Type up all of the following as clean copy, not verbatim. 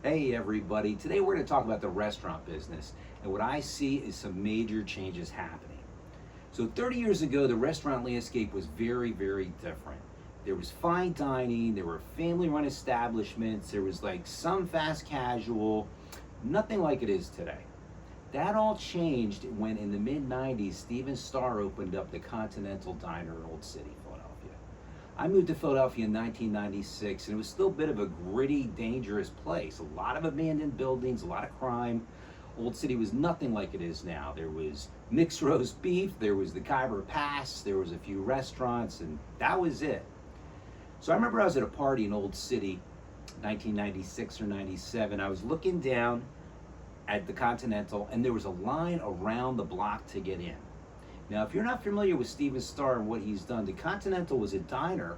Hey everybody, today we're going to talk about the restaurant business, and what I see is some major changes happening. So 30 years ago, the restaurant landscape was very, very different. There was fine dining, there were family-run establishments, there was like some fast casual, nothing like it is today. That all changed when in the mid-90s, Stephen Starr opened up the Continental Diner in Old City, Philadelphia. I moved to Philadelphia in 1996, and it was still a bit of a gritty, dangerous place. A lot of abandoned buildings, a lot of crime. Old City was nothing like it is now. There was mixed roast beef, there was the Khyber Pass, there was a few restaurants, and that was it. So I remember I was at a party in Old City, 1996 or 97. I was looking down at the Continental, and there was a line around the block to get in. Now, if you're not familiar with Stephen Starr and what he's done, the Continental was a diner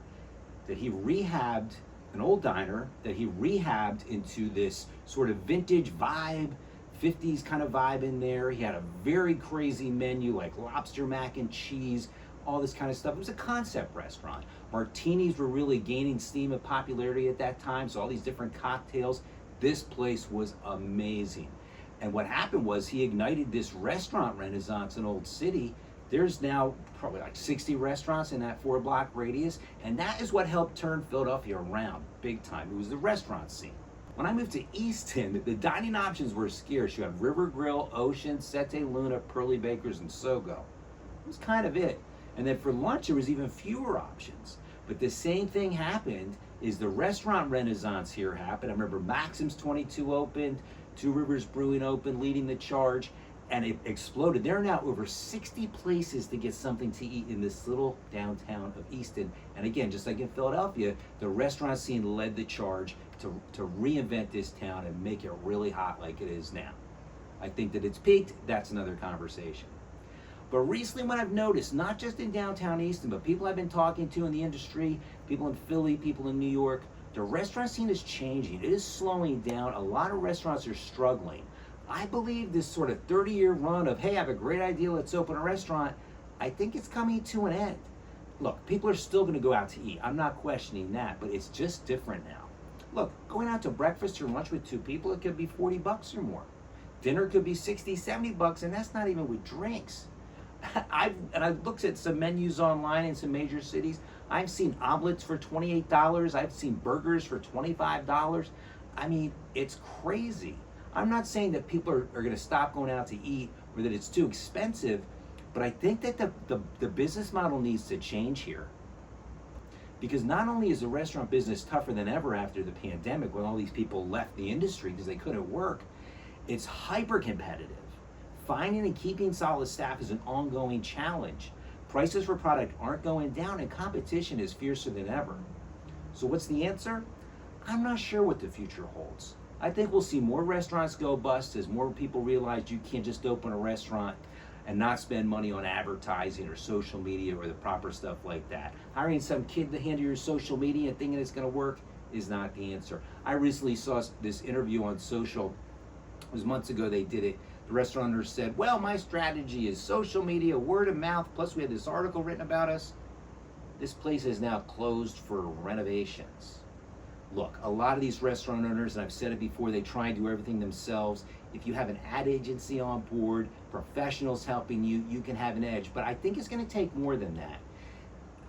that he rehabbed, an old diner that he rehabbed into this sort of vintage vibe, 50s kind of vibe in there. He had a very crazy menu like lobster mac and cheese, all this kind of stuff. It was a concept restaurant. Martinis were really gaining steam and popularity at that time, so all these different cocktails. This place was amazing. And what happened was he ignited this restaurant renaissance in Old City. There's now probably like 60 restaurants in that 4-block radius, and that is what helped turn Philadelphia around big time. It was the restaurant scene. When I moved to Easton, the dining options were scarce. You had River Grill, Ocean, Sette Luna, Pearly Bakers, and Sogo. It was kind of it. And then for lunch, there was even fewer options. But the same thing happened is the restaurant renaissance here happened. I remember Maxim's 22 opened, Two Rivers Brewing opened, leading the charge, and it exploded. There are now over 60 places to get something to eat in this little downtown of Easton. And again, just like in Philadelphia, the restaurant scene led the charge to reinvent this town and make it really hot like it is now. I think that it's peaked. That's another conversation. But recently what I've noticed, not just in downtown Easton, but people I've been talking to in the industry, people in Philly, people in New York, the restaurant scene is changing. It is slowing down. A lot of restaurants are struggling. I believe this sort of 30-year run of, hey, I have a great idea, let's open a restaurant, I think it's coming to an end. Look, people are still going to go out to eat. I'm not questioning that, but it's just different now. Look, going out to breakfast or lunch with two people, it could be 40 bucks or more. Dinner could be 60, 70 bucks, and that's not even with drinks. I've looked at some menus online in some major cities. I've seen omelets for $28. I've seen burgers for $25. I mean, it's crazy. I'm not saying that people are going to stop going out to eat or that it's too expensive, but I think that the business model needs to change here. Because not only is the restaurant business tougher than ever after the pandemic when all these people left the industry because they couldn't work, it's hyper competitive. Finding and keeping solid staff is an ongoing challenge. Prices for product aren't going down and competition is fiercer than ever. So what's the answer? I'm not sure what the future holds. I think we'll see more restaurants go bust as more people realize you can't just open a restaurant and not spend money on advertising or social media or the proper stuff like that. Hiring some kid to handle your social media and thinking it's going to work is not the answer. I recently saw this interview on social. It was months ago they did it. The restaurant owner said, well, my strategy is social media, word of mouth, plus we had this article written about us. This place is now closed for renovations. Look, a lot of these restaurant owners, and I've said it before, they try and do everything themselves. If you have an ad agency on board, professionals helping you, you can have an edge. But I think it's going to take more than that.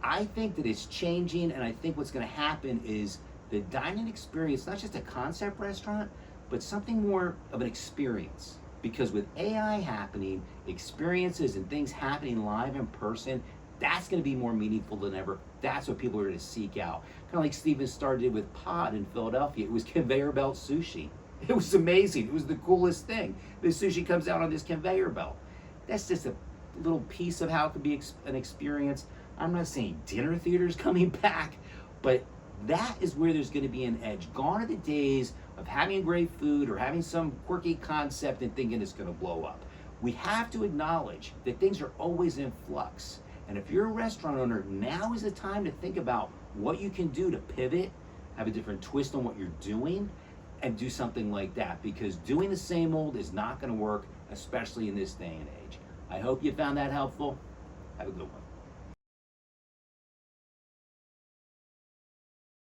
I think that it's changing, and I think what's going to happen is the dining experience, not just a concept restaurant, but something more of an experience. Because with AI happening, experiences and things happening live in person, that's going to be more meaningful than ever. That's what people are going to seek out. Kind of like Stephen Starr did with Pod in Philadelphia. It was conveyor belt sushi. It was amazing. It was the coolest thing. The sushi comes out on this conveyor belt. That's just a little piece of how it could be an experience. I'm not saying dinner theaters coming back, but that is where there's going to be an edge. Gone are the days of having great food or having some quirky concept and thinking it's going to blow up. We have to acknowledge that things are always in flux. And if you're a restaurant owner, now is the time to think about what you can do to pivot, have a different twist on what you're doing, and do something like that. Because doing the same old is not going to work, especially in this day and age. I hope you found that helpful. Have a good one.